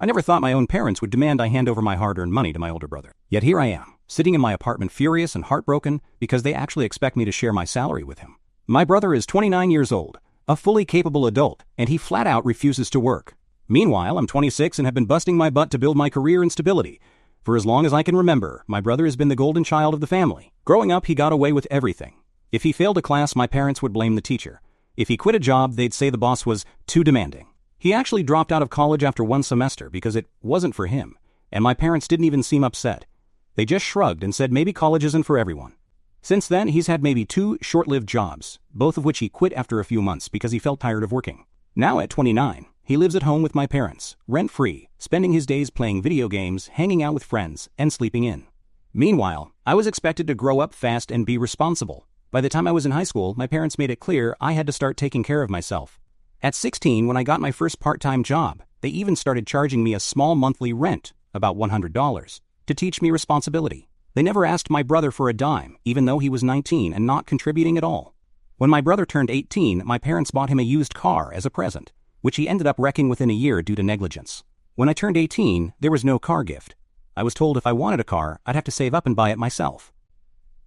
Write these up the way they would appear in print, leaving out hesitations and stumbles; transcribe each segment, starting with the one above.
I never thought my own parents would demand I hand over my hard-earned money to my older brother. Yet here I am, sitting in my apartment furious and heartbroken because they actually expect me to share my salary with him. My brother is 29 years old, a fully capable adult, and he flat out refuses to work. Meanwhile, I'm 26 and have been busting my butt to build my career and stability. For as long as I can remember, my brother has been the golden child of the family. Growing up, he got away with everything. If he failed a class, my parents would blame the teacher. If he quit a job, they'd say the boss was too demanding. He actually dropped out of college after one semester because it wasn't for him, and my parents didn't even seem upset. They just shrugged and said maybe college isn't for everyone. Since then, he's had maybe 2 short-lived jobs, both of which he quit after a few months because he felt tired of working. Now at 29, he lives at home with my parents, rent-free, spending his days playing video games, hanging out with friends, and sleeping in. Meanwhile, I was expected to grow up fast and be responsible. By the time I was in high school, my parents made it clear I had to start taking care of myself. At 16, when I got my first part-time job, they even started charging me a small monthly rent, about $100, to teach me responsibility. They never asked my brother for a dime, even though he was 19 and not contributing at all. When my brother turned 18, my parents bought him a used car as a present, which he ended up wrecking within a year due to negligence. When I turned 18, there was no car gift. I was told if I wanted a car, I'd have to save up and buy it myself.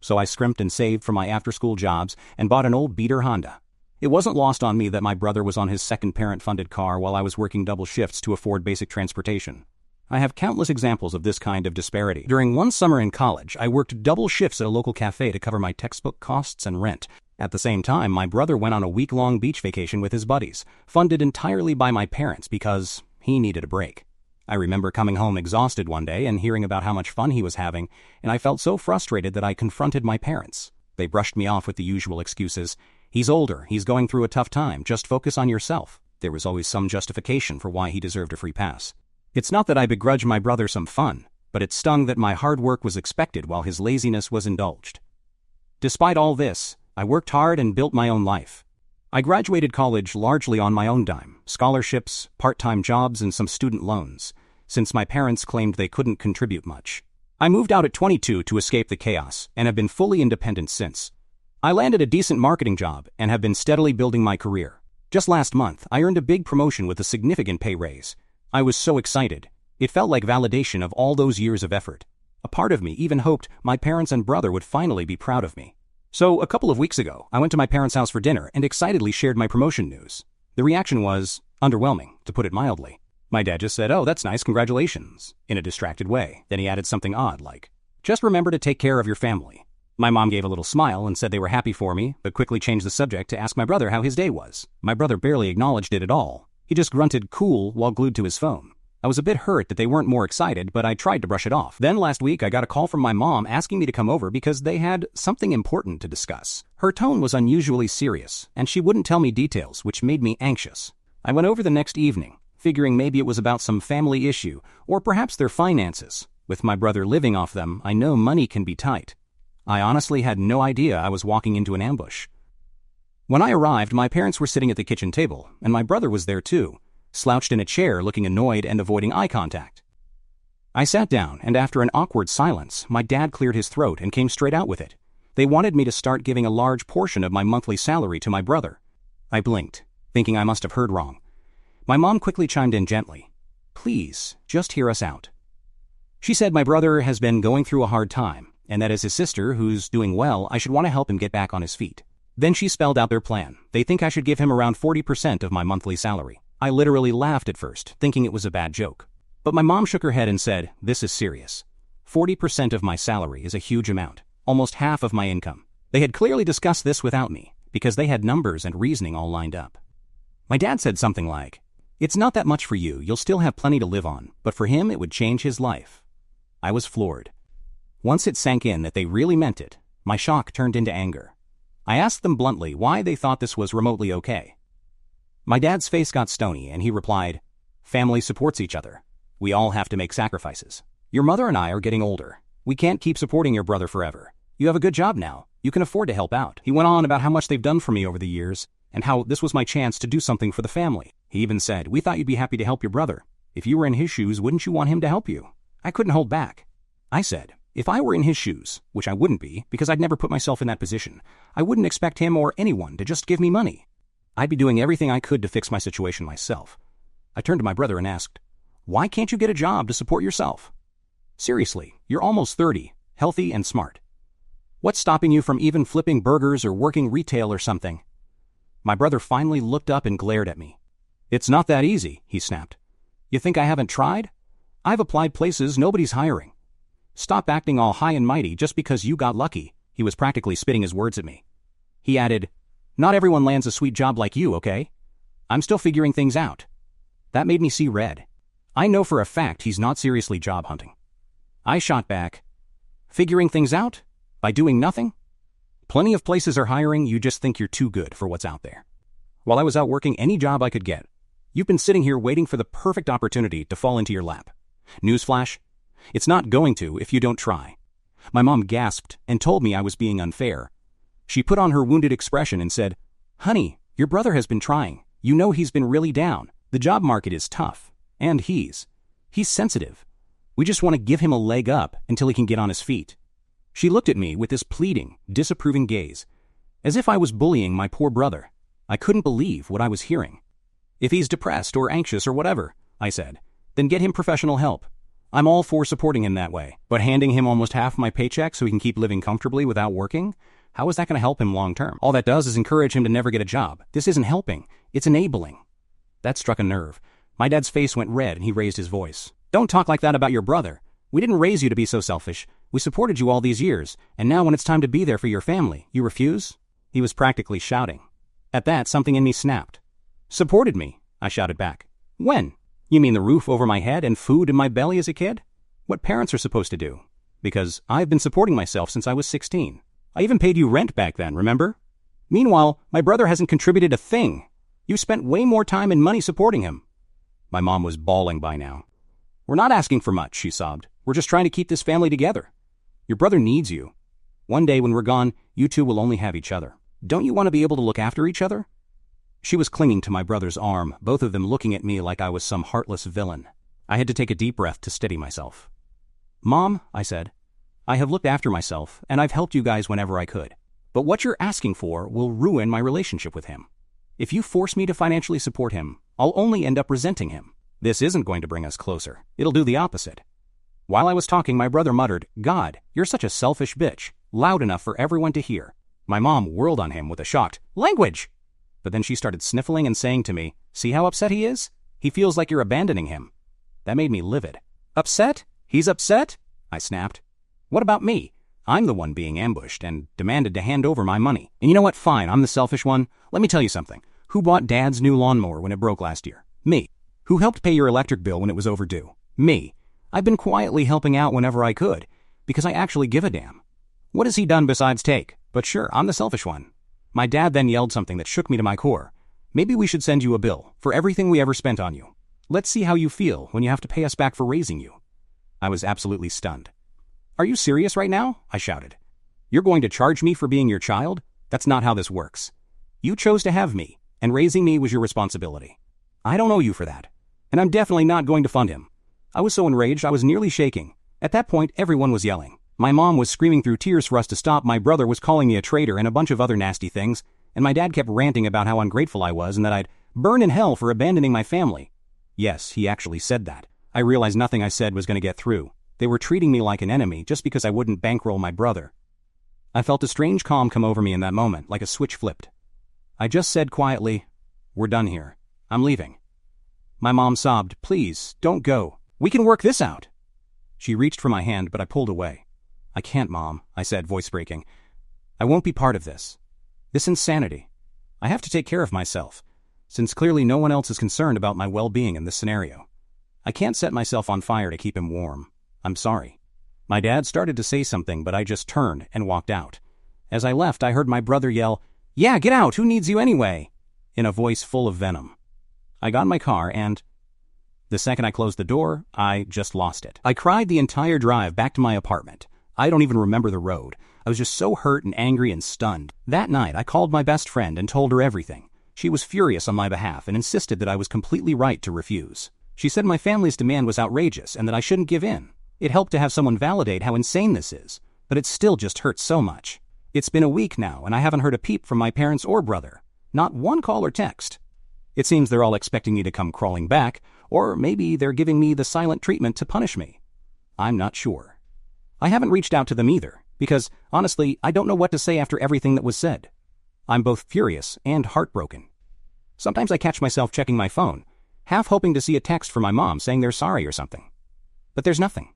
So I scrimped and saved for my after-school jobs and bought an old beater Honda. It wasn't lost on me that my brother was on his second parent-funded car while I was working double shifts to afford basic transportation. I have countless examples of this kind of disparity. During one summer in college, I worked double shifts at a local cafe to cover my textbook costs and rent. At the same time, my brother went on a week-long beach vacation with his buddies, funded entirely by my parents because he needed a break. I remember coming home exhausted one day and hearing about how much fun he was having, and I felt so frustrated that I confronted my parents. They brushed me off with the usual excuses. He's older, he's going through a tough time, just focus on yourself. There was always some justification for why he deserved a free pass. It's not that I begrudge my brother some fun, but it stung that my hard work was expected while his laziness was indulged. Despite all this, I worked hard and built my own life. I graduated college largely on my own dime, scholarships, part-time jobs, and some student loans, since my parents claimed they couldn't contribute much. I moved out at 22 to escape the chaos, and have been fully independent since. I landed a decent marketing job and have been steadily building my career. Just last month, I earned a big promotion with a significant pay raise. I was so excited. It felt like validation of all those years of effort. A part of me even hoped my parents and brother would finally be proud of me. So, a couple of weeks ago, I went to my parents' house for dinner and excitedly shared my promotion news. The reaction was underwhelming, to put it mildly. My dad just said, "Oh, that's nice, congratulations," in a distracted way. Then he added something odd like, "Just remember to take care of your family." My mom gave a little smile and said they were happy for me, but quickly changed the subject to ask my brother how his day was. My brother barely acknowledged it at all. He just grunted cool while glued to his phone. I was a bit hurt that they weren't more excited, but I tried to brush it off. Then last week I got a call from my mom asking me to come over because they had something important to discuss. Her tone was unusually serious, and she wouldn't tell me details, which made me anxious. I went over the next evening, figuring maybe it was about some family issue, or perhaps their finances. With my brother living off them, I know money can be tight. I honestly had no idea I was walking into an ambush. When I arrived, my parents were sitting at the kitchen table, and my brother was there too, slouched in a chair looking annoyed and avoiding eye contact. I sat down, and after an awkward silence, my dad cleared his throat and came straight out with it. They wanted me to start giving a large portion of my monthly salary to my brother. I blinked, thinking I must have heard wrong. My mom quickly chimed in gently. "Please, just hear us out." She said my brother has been going through a hard time, and that as his sister, who's doing well, I should want to help him get back on his feet. Then she spelled out their plan. They think I should give him around 40% of my monthly salary. I literally laughed at first, thinking it was a bad joke. But my mom shook her head and said, "This is serious. 40% of my salary is a huge amount, almost half of my income." They had clearly discussed this without me, because they had numbers and reasoning all lined up. My dad said something like, "It's not that much for you, you'll still have plenty to live on, but for him it would change his life." I was floored. Once it sank in that they really meant it, my shock turned into anger. I asked them bluntly why they thought this was remotely okay. My dad's face got stony and he replied, "Family supports each other. We all have to make sacrifices. Your mother and I are getting older. We can't keep supporting your brother forever. You have a good job now. You can afford to help out." He went on about how much they've done for me over the years and how this was my chance to do something for the family. He even said, "We thought you'd be happy to help your brother. If you were in his shoes, wouldn't you want him to help you?" I couldn't hold back. I said, if I were in his shoes, which I wouldn't be because I'd never put myself in that position, I wouldn't expect him or anyone to just give me money. I'd be doing everything I could to fix my situation myself. I turned to my brother and asked, Why can't you get a job to support yourself? Seriously, you're almost 30, healthy and smart. What's stopping you from even flipping burgers or working retail or something? My brother finally looked up and glared at me. It's not that easy, he snapped. You think I haven't tried? I've applied places nobody's hiring. Stop acting all high and mighty just because you got lucky. He was practically spitting his words at me. He added, not everyone lands a sweet job like you, okay? I'm still figuring things out. That made me see red. I know for a fact he's not seriously job hunting. I shot back. Figuring things out? By doing nothing? Plenty of places are hiring, you just think you're too good for what's out there. While I was out working any job I could get, you've been sitting here waiting for the perfect opportunity to fall into your lap. Newsflash, it's not going to if you don't try. My mom gasped and told me I was being unfair. She put on her wounded expression and said, honey, your brother has been trying. You know he's been really down. The job market is tough. And he's sensitive. We just want to give him a leg up until he can get on his feet. She looked at me with this pleading, disapproving gaze, as if I was bullying my poor brother. I couldn't believe what I was hearing. If he's depressed or anxious or whatever, I said, then get him professional help. I'm all for supporting him that way. But handing him almost half my paycheck so he can keep living comfortably without working? How is that going to help him long term? All that does is encourage him to never get a job. This isn't helping. It's enabling. That struck a nerve. My dad's face went red and he raised his voice. Don't talk like that about your brother. We didn't raise you to be so selfish. We supported you all these years, and now when it's time to be there for your family, you refuse? He was practically shouting. At that, something in me snapped. Supported me, I shouted back. When? You mean the roof over my head and food in my belly as a kid? What parents are supposed to do? Because I've been supporting myself since I was 16. I even paid you rent back then, remember? Meanwhile, my brother hasn't contributed a thing. You spent way more time and money supporting him. My mom was bawling by now. We're not asking for much, she sobbed. We're just trying to keep this family together. Your brother needs you. One day when we're gone, you two will only have each other. Don't you want to be able to look after each other? She was clinging to my brother's arm, both of them looking at me like I was some heartless villain. I had to take a deep breath to steady myself. Mom, I said, I have looked after myself, and I've helped you guys whenever I could. But what you're asking for will ruin my relationship with him. If you force me to financially support him, I'll only end up resenting him. This isn't going to bring us closer. It'll do the opposite. While I was talking, my brother muttered, God, you're such a selfish bitch, loud enough for everyone to hear. My mom whirled on him with a shocked, language! But then she started sniffling and saying to me, see how upset he is? He feels like you're abandoning him. That made me livid. Upset? He's upset? I snapped. What about me? I'm the one being ambushed and demanded to hand over my money. And you know what? Fine, I'm the selfish one. Let me tell you something. Who bought Dad's new lawnmower when it broke last year? Me. Who helped pay your electric bill when it was overdue? Me. I've been quietly helping out whenever I could, because I actually give a damn. What has he done besides take? But sure, I'm the selfish one. My dad then yelled something that shook me to my core. Maybe we should send you a bill for everything we ever spent on you. Let's see how you feel when you have to pay us back for raising you. I was absolutely stunned. Are you serious right now? I shouted. You're going to charge me for being your child? That's not how this works. You chose to have me, and raising me was your responsibility. I don't owe you for that, and I'm definitely not going to fund him. I was so enraged I was nearly shaking. At that point, everyone was yelling. My mom was screaming through tears for us to stop, my brother was calling me a traitor and a bunch of other nasty things, and my dad kept ranting about how ungrateful I was and that I'd burn in hell for abandoning my family. Yes, he actually said that. I realized nothing I said was going to get through. They were treating me like an enemy just because I wouldn't bankroll my brother. I felt a strange calm come over me in that moment, like a switch flipped. I just said quietly, we're done here. I'm leaving. My mom sobbed, please, don't go. We can work this out. She reached for my hand, but I pulled away. I can't, Mom, I said, voice breaking. I won't be part of this. This insanity. I have to take care of myself, since clearly no one else is concerned about my well-being in this scenario. I can't set myself on fire to keep him warm. I'm sorry. My dad started to say something, but I just turned and walked out. As I left, I heard my brother yell, yeah, get out, who needs you anyway? In a voice full of venom. I got in my car and, the second I closed the door, I just lost it. I cried the entire drive back to my apartment. I don't even remember the road. I was just so hurt and angry and stunned. That night, I called my best friend and told her everything. She was furious on my behalf and insisted that I was completely right to refuse. She said my family's demand was outrageous and that I shouldn't give in. It helped to have someone validate how insane this is, but it still just hurts so much. It's been a week now and I haven't heard a peep from my parents or brother. Not one call or text. It seems they're all expecting me to come crawling back, or maybe they're giving me the silent treatment to punish me. I'm not sure. I haven't reached out to them either, because, honestly, I don't know what to say after everything that was said. I'm both furious and heartbroken. Sometimes I catch myself checking my phone, half hoping to see a text from my mom saying they're sorry or something. But there's nothing.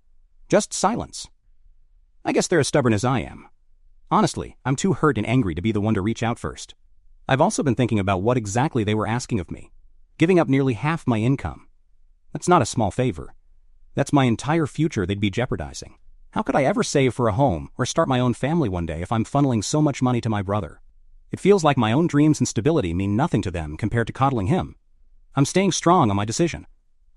Just silence. I guess they're as stubborn as I am. Honestly, I'm too hurt and angry to be the one to reach out first. I've also been thinking about what exactly they were asking of me, giving up nearly half my income. That's not a small favor. That's my entire future they'd be jeopardizing. How could I ever save for a home or start my own family one day if I'm funneling so much money to my brother? It feels like my own dreams and stability mean nothing to them compared to coddling him. I'm staying strong on my decision.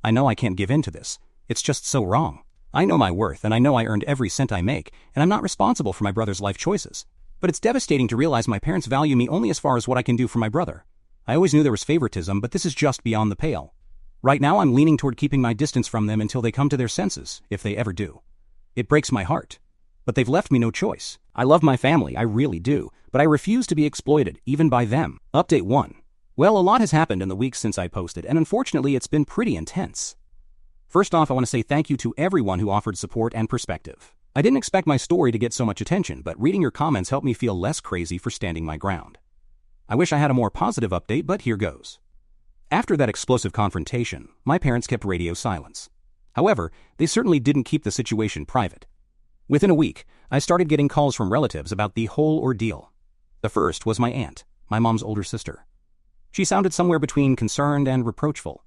I know I can't give in to this. It's just so wrong. I know my worth, and I know I earned every cent I make, and I'm not responsible for my brother's life choices. But it's devastating to realize my parents value me only as far as what I can do for my brother. I always knew there was favoritism, but this is just beyond the pale. Right now I'm leaning toward keeping my distance from them until they come to their senses, if they ever do. It breaks my heart. But they've left me no choice. I love my family, I really do, but I refuse to be exploited, even by them. Update 1. Well, a lot has happened in the weeks since I posted, and unfortunately it's been pretty intense. First off, I want to say thank you to everyone who offered support and perspective. I didn't expect my story to get so much attention, but reading your comments helped me feel less crazy for standing my ground. I wish I had a more positive update, but here goes. After that explosive confrontation, my parents kept radio silence. However, they certainly didn't keep the situation private. Within a week, I started getting calls from relatives about the whole ordeal. The first was my aunt, my mom's older sister. She sounded somewhere between concerned and reproachful.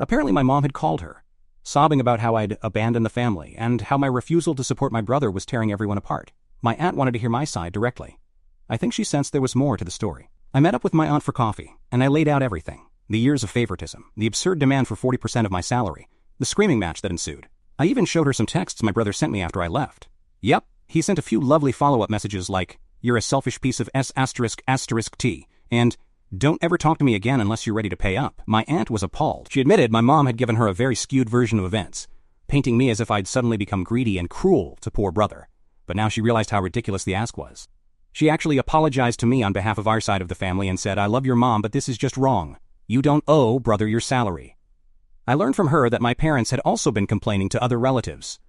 Apparently my mom had called her, sobbing about how I'd abandoned the family and how my refusal to support my brother was tearing everyone apart. My aunt wanted to hear my side directly. I think she sensed there was more to the story. I met up with my aunt for coffee, and I laid out everything. The years of favoritism, the absurd demand for 40% of my salary, the screaming match that ensued. I even showed her some texts my brother sent me after I left. Yep, he sent a few lovely follow-up messages like, "You're a selfish piece of S***T, and "Don't ever talk to me again unless you're ready to pay up." My aunt was appalled. She admitted my mom had given her a very skewed version of events, painting me as if I'd suddenly become greedy and cruel to poor brother. But now she realized how ridiculous the ask was. She actually apologized to me on behalf of our side of the family and said, "I love your mom, but this is just wrong. You don't owe brother your salary." I learned from her that my parents had also been complaining to other relatives.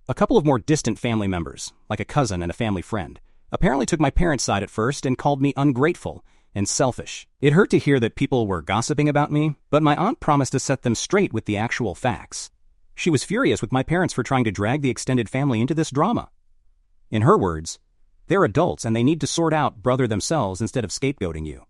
A couple of more distant family members, like a cousin and a family friend, apparently took my parents' side at first and called me ungrateful and selfish. It hurt to hear that people were gossiping about me, but my aunt promised to set them straight with the actual facts. She was furious with my parents for trying to drag the extended family into this drama. In her words, they're adults and they need to sort out brother themselves instead of scapegoating you.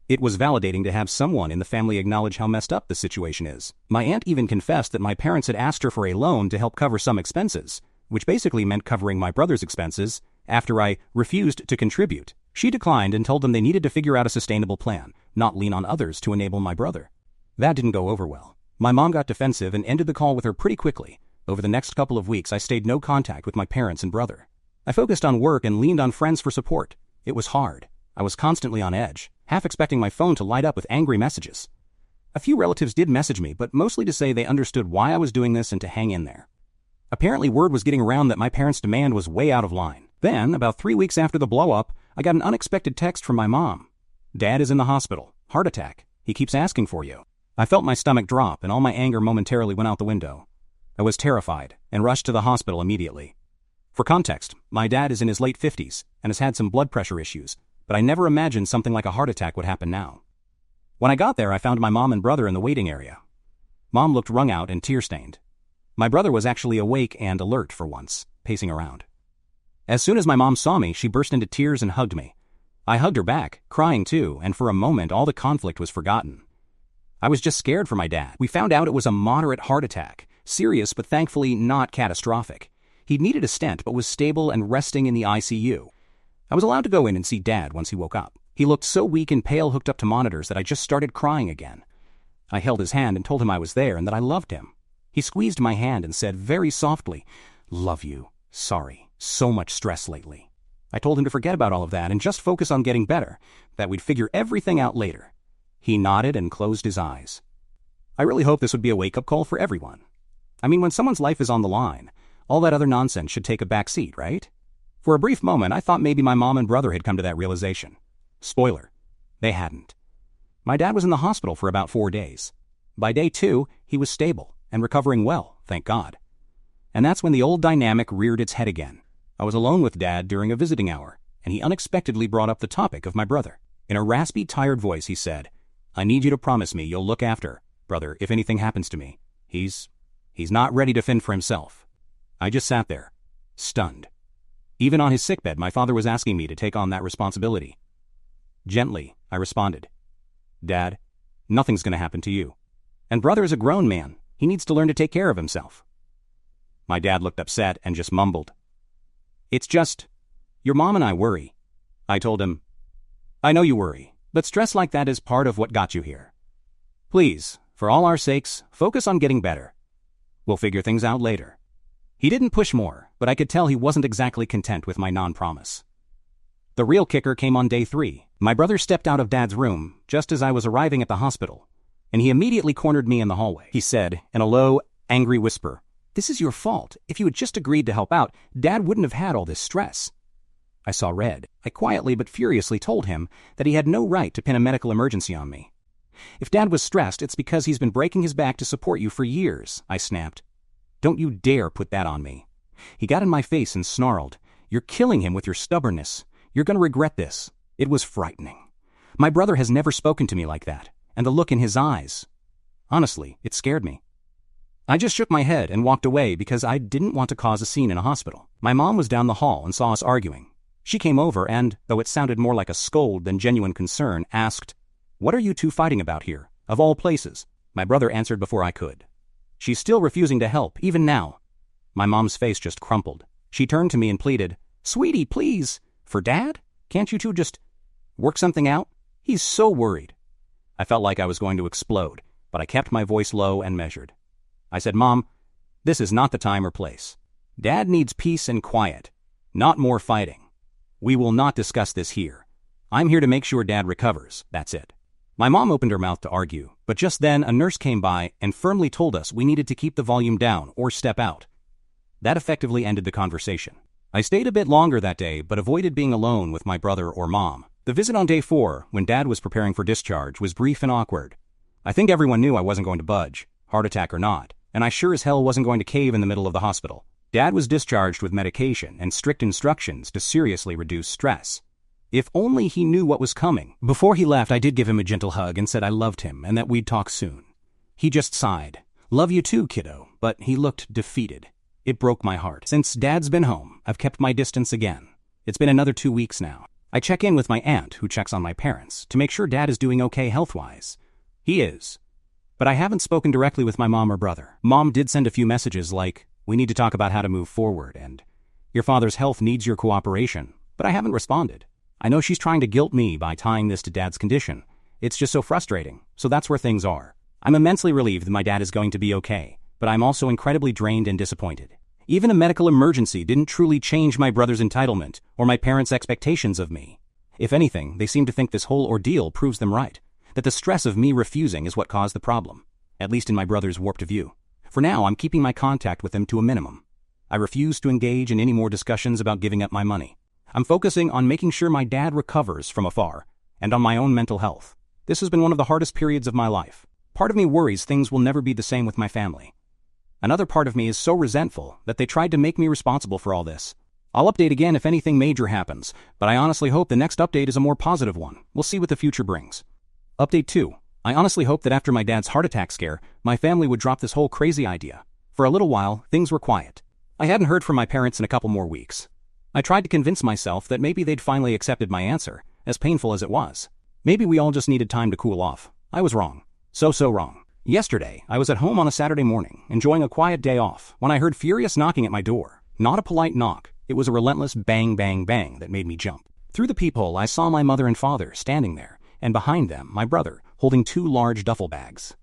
It was validating to have someone in the family acknowledge how messed up the situation is. My aunt even confessed that my parents had asked her for a loan to help cover some expenses, which basically meant covering my brother's expenses after I refused to contribute. She declined and told them they needed to figure out a sustainable plan, not lean on others to enable my brother. That didn't go over well. My mom got defensive and ended the call with her pretty quickly. Over the next couple of weeks, I stayed no contact with my parents and brother. I focused on work and leaned on friends for support. It was hard. I was constantly on edge, half expecting my phone to light up with angry messages. A few relatives did message me, but mostly to say they understood why I was doing this and to hang in there. Apparently word was getting around that my parents' demand was way out of line. Then, about 3 weeks after the blow-up, I got an unexpected text from my mom. "Dad is in the hospital. Heart attack. He keeps asking for you." I felt my stomach drop and all my anger momentarily went out the window. I was terrified and rushed to the hospital immediately. For context, my dad is in his late 50s and has had some blood pressure issues, but I never imagined something like a heart attack would happen now. When I got there, I found my mom and brother in the waiting area. Mom looked wrung out and tear-stained. My brother was actually awake and alert for once, pacing around. As soon as my mom saw me, she burst into tears and hugged me. I hugged her back, crying too, and for a moment all the conflict was forgotten. I was just scared for my dad. We found out it was a moderate heart attack, serious but thankfully not catastrophic. He'd needed a stent but was stable and resting in the ICU. I was allowed to go in and see Dad once he woke up. He looked so weak and pale hooked up to monitors that I just started crying again. I held his hand and told him I was there and that I loved him. He squeezed my hand and said very softly, "Love you. Sorry. So much stress lately." I told him to forget about all of that and just focus on getting better, that we'd figure everything out later. He nodded and closed his eyes. I really hope this would be a wake-up call for everyone. I mean, when someone's life is on the line, all that other nonsense should take a back seat, right? For a brief moment, I thought maybe my mom and brother had come to that realization. Spoiler, they hadn't. My dad was in the hospital for about 4 days. By day 2, he was stable and recovering well, thank God. And that's when the old dynamic reared its head again. I was alone with Dad during a visiting hour, and he unexpectedly brought up the topic of my brother. In a raspy, tired voice, he said, "I need you to promise me you'll look after brother if anything happens to me. He's not ready to fend for himself." I just sat there, stunned. Even on his sickbed, my father was asking me to take on that responsibility. Gently, I responded, "Dad, nothing's going to happen to you. And brother is a grown man. He needs to learn to take care of himself." My dad looked upset and just mumbled, "It's just, your mom and I worry." I told him, "I know you worry, but stress like that is part of what got you here. Please, for all our sakes, focus on getting better. We'll figure things out later." He didn't push more, but I could tell he wasn't exactly content with my non-promise. The real kicker came on day 3. My brother stepped out of Dad's room just as I was arriving at the hospital, and he immediately cornered me in the hallway. He said, in a low, angry whisper, "This is your fault. If you had just agreed to help out, Dad wouldn't have had all this stress." I saw red. I quietly but furiously told him that he had no right to pin a medical emergency on me. "If Dad was stressed, it's because he's been breaking his back to support you for years," I snapped. "Don't you dare put that on me." He got in my face and snarled, "You're killing him with your stubbornness. You're going to regret this." It was frightening. My brother has never spoken to me like that, and the look in his eyes. Honestly, it scared me. I just shook my head and walked away because I didn't want to cause a scene in a hospital. My mom was down the hall and saw us arguing. She came over and, though it sounded more like a scold than genuine concern, asked, "What are you two fighting about here, of all places?" My brother answered before I could. "She's still refusing to help, even now." My mom's face just crumpled. She turned to me and pleaded, "Sweetie, please, for Dad? Can't you two just work something out? He's so worried." I felt like I was going to explode, but I kept my voice low and measured. I said, "Mom, this is not the time or place. Dad needs peace and quiet, not more fighting. We will not discuss this here. I'm here to make sure Dad recovers, that's it." My mom opened her mouth to argue, but just then a nurse came by and firmly told us we needed to keep the volume down or step out. That effectively ended the conversation. I stayed a bit longer that day, but avoided being alone with my brother or mom. The visit on day 4, when Dad was preparing for discharge, was brief and awkward. I think everyone knew I wasn't going to budge, heart attack or not, and I sure as hell wasn't going to cave in the middle of the hospital. Dad was discharged with medication and strict instructions to seriously reduce stress. If only he knew what was coming. Before he left, I did give him a gentle hug and said I loved him and that we'd talk soon. He just sighed. "Love you too, kiddo," but he looked defeated. It broke my heart. Since Dad's been home, I've kept my distance again. It's been another 2 weeks now. I check in with my aunt, who checks on my parents, to make sure Dad is doing okay health-wise. He is. But I haven't spoken directly with my mom or brother. Mom did send a few messages like, "We need to talk about how to move forward," and "Your father's health needs your cooperation," but I haven't responded. I know she's trying to guilt me by tying this to Dad's condition. It's just so frustrating, so that's where things are. I'm immensely relieved that my dad is going to be okay, but I'm also incredibly drained and disappointed. Even a medical emergency didn't truly change my brother's entitlement or my parents' expectations of me. If anything, they seem to think this whole ordeal proves them right, that the stress of me refusing is what caused the problem, at least in my brother's warped view. For now, I'm keeping my contact with him to a minimum. I refuse to engage in any more discussions about giving up my money. I'm focusing on making sure my dad recovers from afar, and on my own mental health. This has been one of the hardest periods of my life. Part of me worries things will never be the same with my family. Another part of me is so resentful that they tried to make me responsible for all this. I'll update again if anything major happens, but I honestly hope the next update is a more positive one. We'll see what the future brings. Update 2. I honestly hope that after my dad's heart attack scare, my family would drop this whole crazy idea. For a little while, things were quiet. I hadn't heard from my parents in a couple more weeks. I tried to convince myself that maybe they'd finally accepted my answer, as painful as it was. Maybe we all just needed time to cool off. I was wrong. So wrong. Yesterday, I was at home on a Saturday morning, enjoying a quiet day off, when I heard furious knocking at my door. Not a polite knock. It was a relentless bang, bang, bang that made me jump. Through the peephole, I saw my mother and father standing there, and behind them, my brother, holding 2 large duffel bags.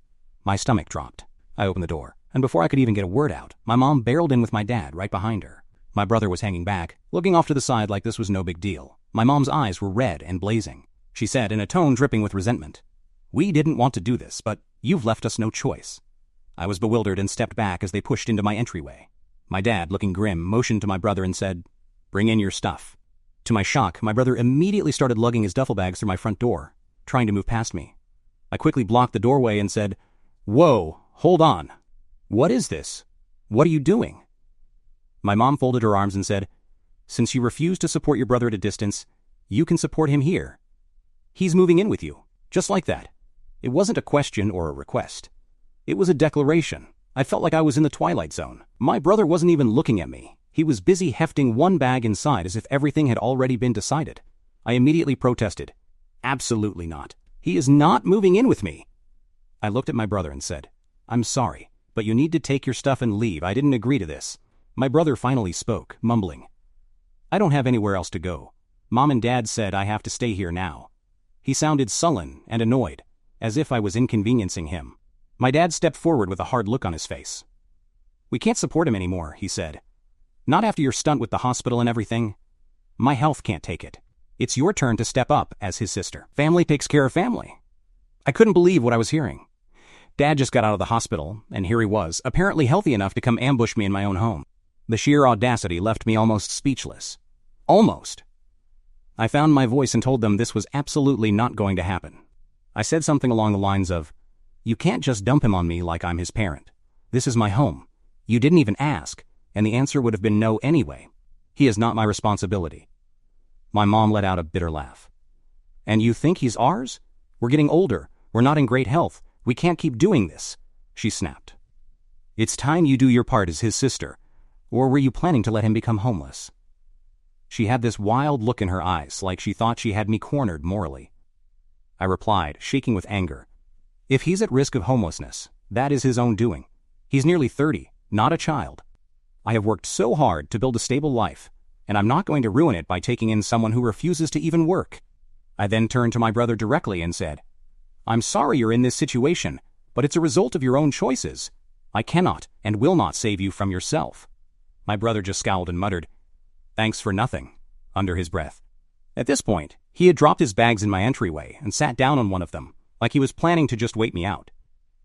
My stomach dropped. I opened the door, and before I could even get a word out, my mom barreled in with my dad right behind her. My brother was hanging back, looking off to the side like this was no big deal. My mom's eyes were red and blazing. She said in a tone dripping with resentment, "We didn't want to do this, but you've left us no choice." I was bewildered and stepped back as they pushed into my entryway. My dad, looking grim, motioned to my brother and said, "Bring in your stuff." To my shock, my brother immediately started lugging his duffel bags through my front door, trying to move past me. I quickly blocked the doorway and said, Whoa, hold on. What is this? What are you doing? My mom folded her arms and said, Since you refuse to support your brother at a distance, you can support him here. He's moving in with you, just like that. It wasn't a question or a request. It was a declaration. I felt like I was in the Twilight Zone. My brother wasn't even looking at me. He was busy hefting one bag inside as if everything had already been decided. I immediately protested. Absolutely not. He is not moving in with me. I looked at my brother and said, I'm sorry, but you need to take your stuff and leave. I didn't agree to this. My brother finally spoke, mumbling. I don't have anywhere else to go. Mom and Dad said I have to stay here now. He sounded sullen and annoyed, as if I was inconveniencing him. My dad stepped forward with a hard look on his face. We can't support him anymore, he said. Not after your stunt with the hospital and everything. My health can't take it. It's your turn to step up as his sister. Family takes care of family. I couldn't believe what I was hearing. Dad just got out of the hospital, and here he was, apparently healthy enough to come ambush me in my own home. The sheer audacity left me almost speechless. Almost. I found my voice and told them this was absolutely not going to happen. I said something along the lines of, You can't just dump him on me like I'm his parent. This is my home. You didn't even ask, and the answer would have been no anyway. He is not my responsibility. My mom let out a bitter laugh. And you think he's ours? We're getting older. We're not in great health. We can't keep doing this, she snapped. It's time you do your part as his sister, or were you planning to let him become homeless? She had this wild look in her eyes, like she thought she had me cornered morally. I replied, shaking with anger. If he's at risk of homelessness, that is his own doing. He's nearly 30, not a child. I have worked so hard to build a stable life, and I'm not going to ruin it by taking in someone who refuses to even work. I then turned to my brother directly and said, I'm sorry you're in this situation, but it's a result of your own choices. I cannot and will not save you from yourself. My brother just scowled and muttered, Thanks for nothing, under his breath. At this point, he had dropped his bags in my entryway and sat down on one of them, like he was planning to just wait me out.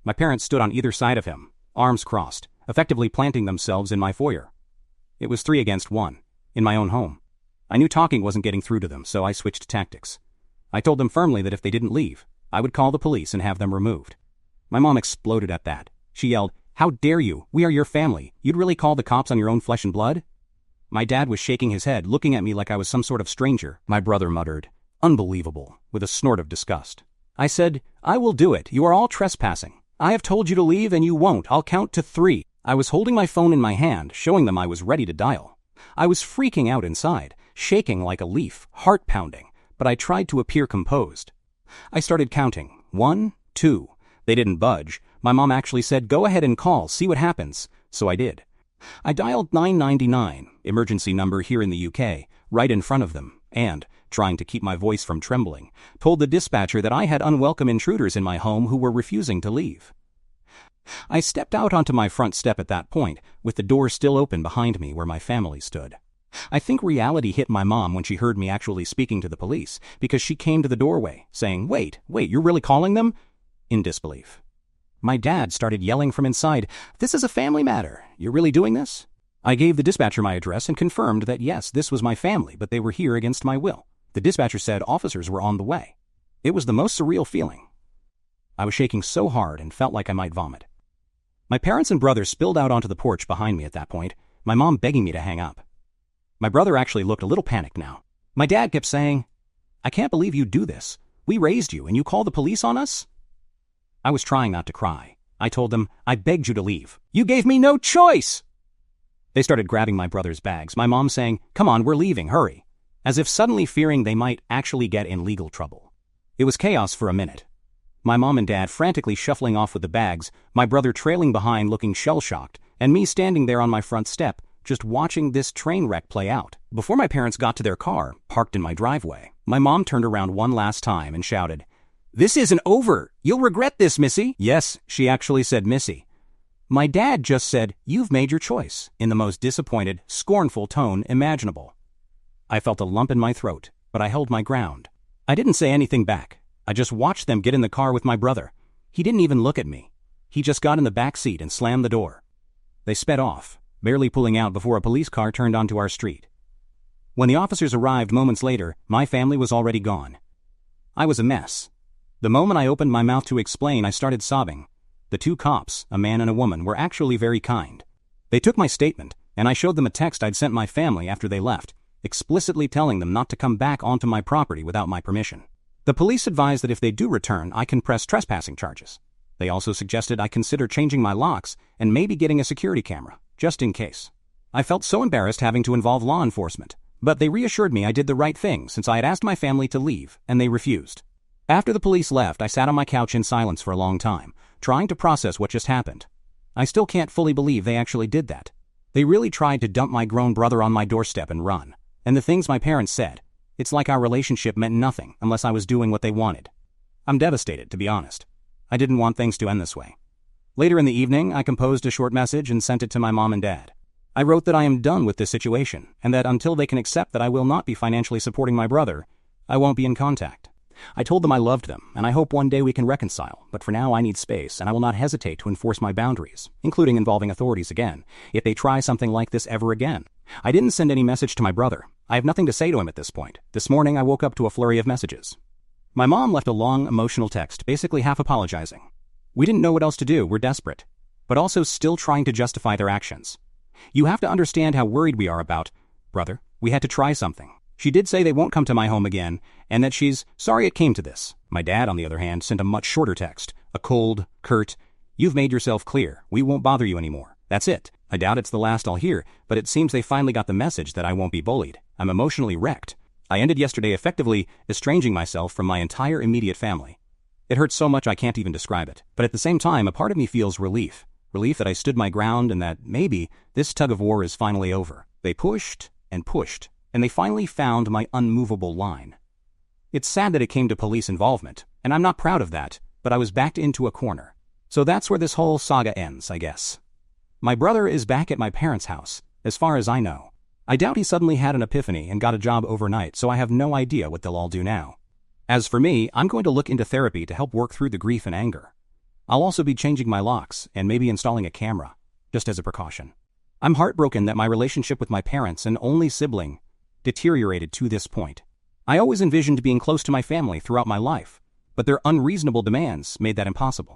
My parents stood on either side of him, arms crossed, effectively planting themselves in my foyer. It was 3 against 1, in my own home. I knew talking wasn't getting through to them, so I switched tactics. I told them firmly that if they didn't leave, I would call the police and have them removed. My mom exploded at that. She yelled, How dare you? We are your family. You'd really call the cops on your own flesh and blood? My dad was shaking his head, looking at me like I was some sort of stranger. My brother muttered, Unbelievable, with a snort of disgust. I said, I will do it. You are all trespassing. I have told you to leave and you won't. I'll count to 3. I was holding my phone in my hand, showing them I was ready to dial. I was freaking out inside, shaking like a leaf, heart pounding, but I tried to appear composed. I started counting. 1, 2. They didn't budge. My mom actually said, Go ahead and call, see what happens. So I did. I dialed 999, emergency number here in the UK, right in front of them, and, trying to keep my voice from trembling, told the dispatcher that I had unwelcome intruders in my home who were refusing to leave. I stepped out onto my front step at that point, with the door still open behind me where my family stood. I think reality hit my mom when she heard me actually speaking to the police, because she came to the doorway, saying, Wait, you're really calling them? In disbelief. My dad started yelling from inside, This is a family matter. You're really doing this? I gave the dispatcher my address and confirmed that yes, this was my family, but they were here against my will. The dispatcher said officers were on the way. It was the most surreal feeling. I was shaking so hard and felt like I might vomit. My parents and brother spilled out onto the porch behind me at that point, my mom begging me to hang up. My brother actually looked a little panicked now. My dad kept saying, I can't believe you do this. We raised you and you call the police on us? I was trying not to cry. I told them, I begged you to leave. You gave me no choice! They started grabbing my brother's bags, my mom saying, Come on, we're leaving, hurry, as if suddenly fearing they might actually get in legal trouble. It was chaos for a minute. My mom and dad frantically shuffling off with the bags, my brother trailing behind looking shell-shocked, and me standing there on my front step, just watching this train wreck play out. Before my parents got to their car, parked in my driveway, my mom turned around one last time and shouted, This isn't over. You'll regret this, Missy. Yes, she actually said Missy. My dad just said, You've made your choice, in the most disappointed, scornful tone imaginable. I felt a lump in my throat, but I held my ground. I didn't say anything back. I just watched them get in the car with my brother. He didn't even look at me. He just got in the back seat and slammed the door. They sped off, barely pulling out before a police car turned onto our street. When the officers arrived moments later, my family was already gone. I was a mess. The moment I opened my mouth to explain, I started sobbing. The two cops, a man and a woman, were actually very kind. They took my statement, and I showed them a text I'd sent my family after they left, explicitly telling them not to come back onto my property without my permission. The police advised that if they do return, I can press trespassing charges. They also suggested I consider changing my locks and maybe getting a security camera, just in case. I felt so embarrassed having to involve law enforcement, but they reassured me I did the right thing since I had asked my family to leave, and they refused. After the police left, I sat on my couch in silence for a long time, trying to process what just happened. I still can't fully believe they actually did that. They really tried to dump my grown brother on my doorstep and run. And the things my parents said, it's like our relationship meant nothing unless I was doing what they wanted. I'm devastated, to be honest. I didn't want things to end this way. Later in the evening, I composed a short message and sent it to my mom and dad. I wrote that I am done with this situation, and that until they can accept that I will not be financially supporting my brother, I won't be in contact. I told them I loved them, and I hope one day we can reconcile, but for now I need space, and I will not hesitate to enforce my boundaries, including involving authorities again, if they try something like this ever again. I didn't send any message to my brother. I have nothing to say to him at this point. This morning I woke up to a flurry of messages. My mom left a long, emotional text, basically half apologizing. We didn't know what else to do, we're desperate, but also still trying to justify their actions. You have to understand how worried we are about, brother, we had to try something. She did say they won't come to my home again, and that she's sorry it came to this. My dad, on the other hand, sent a much shorter text, a cold, curt, "You've made yourself clear, we won't bother you anymore. That's it. I doubt it's the last I'll hear, but it seems they finally got the message that I won't be bullied. I'm emotionally wrecked. I ended yesterday effectively estranging myself from my entire immediate family. It hurts so much I can't even describe it, but at the same time a part of me feels relief. Relief that I stood my ground and that, maybe, this tug of war is finally over. They pushed, and they finally found my unmovable line. It's sad that it came to police involvement, and I'm not proud of that, but I was backed into a corner. So that's where this whole saga ends, I guess. My brother is back at my parents' house, as far as I know. I doubt he suddenly had an epiphany and got a job overnight, so I have no idea what they'll all do now. As for me, I'm going to look into therapy to help work through the grief and anger. I'll also be changing my locks and maybe installing a camera, just as a precaution. I'm heartbroken that my relationship with my parents and only sibling deteriorated to this point. I always envisioned being close to my family throughout my life, but their unreasonable demands made that impossible.